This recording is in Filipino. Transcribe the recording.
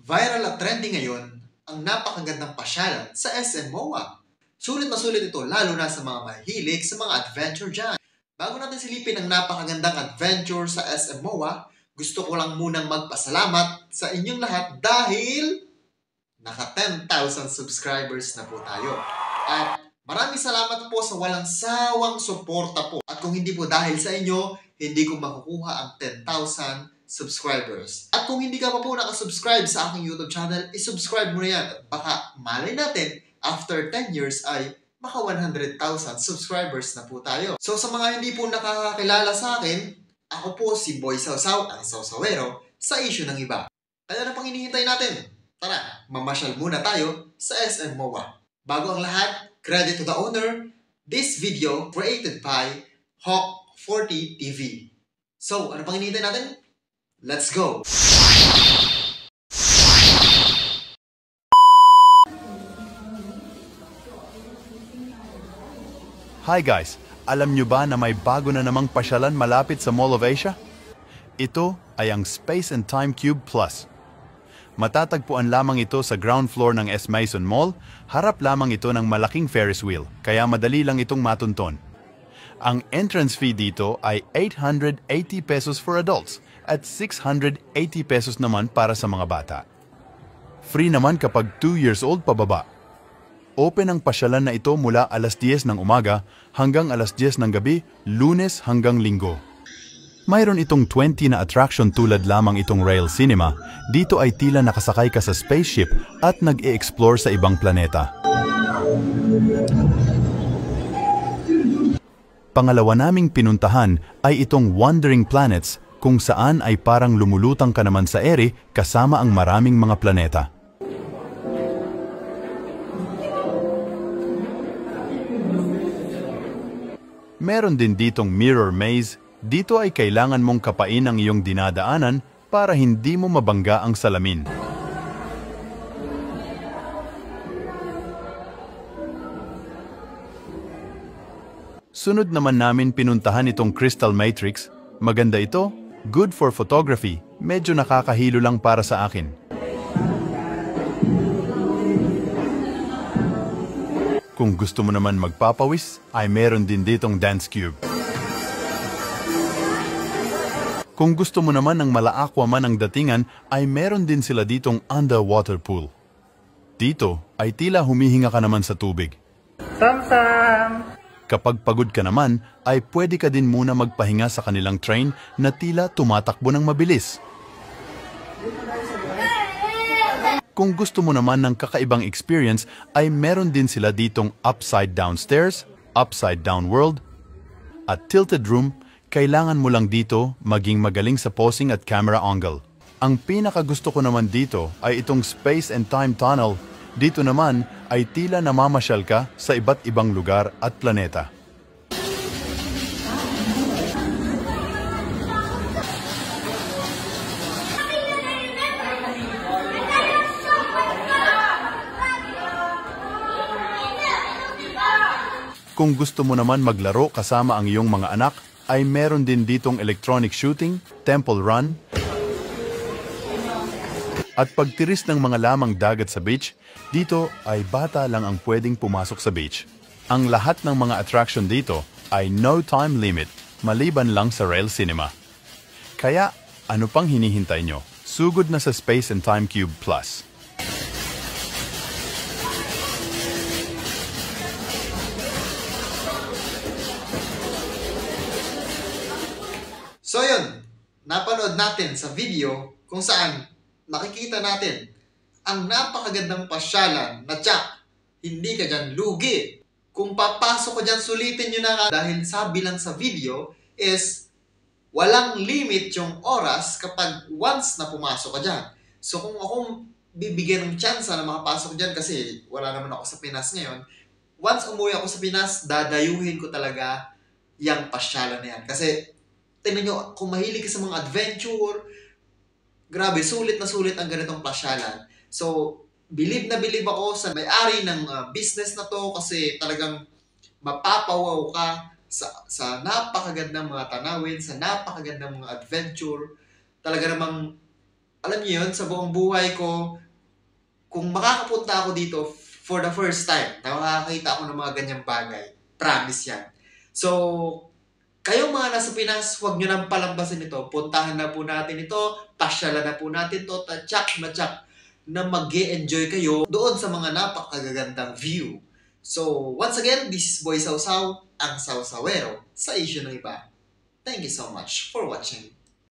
Viral at trending ngayon ang napakagandang pasyalan sa SM MOA. Sulit na sulit ito lalo na sa mga mahilig sa mga adventure dyan. Bago natin silipin ang napakagandang adventure sa SM MOA, gusto ko lang munang magpasalamat sa inyong lahat dahil naka 10,000 subscribers na po tayo. At maraming salamat po sa walang sawang suporta po. At kung hindi po dahil sa inyo, hindi ko makukuha ang 10,000 subscribers. At kung hindi ka pa po nakasubscribe sa aking YouTube channel, isubscribe mo na yan. At baka malay natin, after 10 years ay maka 100,000 subscribers na po tayo. So sa mga hindi po nakakakilala sa akin, ako po si Boy Sausaw, ang Sausawero, sa issue ng iba. Kaya na pang hinihintay natin? Tara, mamasyal muna tayo sa SM MOA. Bago ang lahat, credit to the owner, this video created by Hawk40 TV. So, ano pang hinihintay natin? Let's go! Hi guys! Alam nyo ba na may bago na namang pasyalan malapit sa Mall of Asia? Ito ay ang Space and Time Cube Plus. Matatagpuan lamang ito sa ground floor ng S. Maison Mall, harap lamang ito ng malaking Ferris wheel, kaya madali lang itong matunton. Ang entrance fee dito ay 880 pesos for adults at 680 pesos naman para sa mga bata. Free naman kapag 2 years old pababa. Open ang pasyalan na ito mula alas 10 ng umaga hanggang alas 10 ng gabi, Lunes hanggang Linggo. Mayroon itong 20 na attraction tulad lamang itong Rail Cinema. Dito ay tila nakasakay ka sa spaceship at nag-e-explore sa ibang planeta. Pangalawa naming pinuntahan ay itong Wandering Planets kung saan ay parang lumulutang ka naman sa ere kasama ang maraming mga planeta. Meron din ditong Mirror Maze. Dito ay kailangan mong kapain ang iyong dinadaanan para hindi mo mabangga ang salamin. Sunod naman namin pinuntahan itong Crystal Matrix. Maganda ito, good for photography, medyo nakakahilo lang para sa akin. Kung gusto mo naman magpapawis, ay meron din ditong Dance Cube. Kung gusto mo naman ng mala-aquaman ang datingan, ay meron din sila ditong underwater pool. Dito ay tila humihinga ka naman sa tubig. Sam-sam! Kapag pagod ka naman, ay pwede ka din muna magpahinga sa kanilang train na tila tumatakbo ng mabilis. Kung gusto mo naman ng kakaibang experience, ay meron din sila ditong upside down stairs, upside down world, at tilted room. Kailangan mo lang dito maging magaling sa posing at camera angle. Ang pinakagusto ko naman dito ay itong Space and Time Tunnel. Dito naman ay tila namamasyal ka sa iba't ibang lugar at planeta. Kung gusto mo naman maglaro kasama ang iyong mga anak, ay meron din ditong electronic shooting, temple run, at pagtiris ng mga lamang dagat sa beach. Dito ay bata lang ang pwedeng pumasok sa beach. Ang lahat ng mga attraction dito ay no time limit, maliban lang sa Rail Cinema. Kaya, ano pang hinihintay nyo? Sugod na sa Space and Time Cube Plus. So yun, napanood natin sa video kung saan nakikita natin ang napakagandang pasyalan na tsak, hindi ka dyan lugi. Kung papasok ko dyan, sulitin nyo na dahil sabi lang sa video is walang limit yung oras kapag once na pumasok ka dyan. So kung akong bibigyan ng chance na makapasok dyan kasi wala naman ako sa Pinas ngayon, once umuwi ako sa Pinas, dadayuhin ko talaga yung pasyalan na yan. Kasi tingnan nyo, kung mahilig ka sa mga adventure, grabe, sulit na sulit ang ganitong pasyalan. So, bilib na bilib ako sa may-ari ng business na to kasi talagang mapapawaw ka sa napakagandang mga tanawin, sa napakagandang mga adventure. Talaga namang Alam niyo yun, sa buong buhay ko, kung makakapunta ako dito for the first time, na makakakita ako ng mga ganyang bagay, promise yan. So, kayong mga nasa Pinas, huwag nyo nang palambasin ito. Puntahan na po natin ito, pasyalan na po natin ito, tsak na tsak na mag-enjoy kayo doon sa mga napakagagandang view. So, once again, this is Boy Sausaw, ang Sausawero sa issue ng iba. Thank you so much for watching.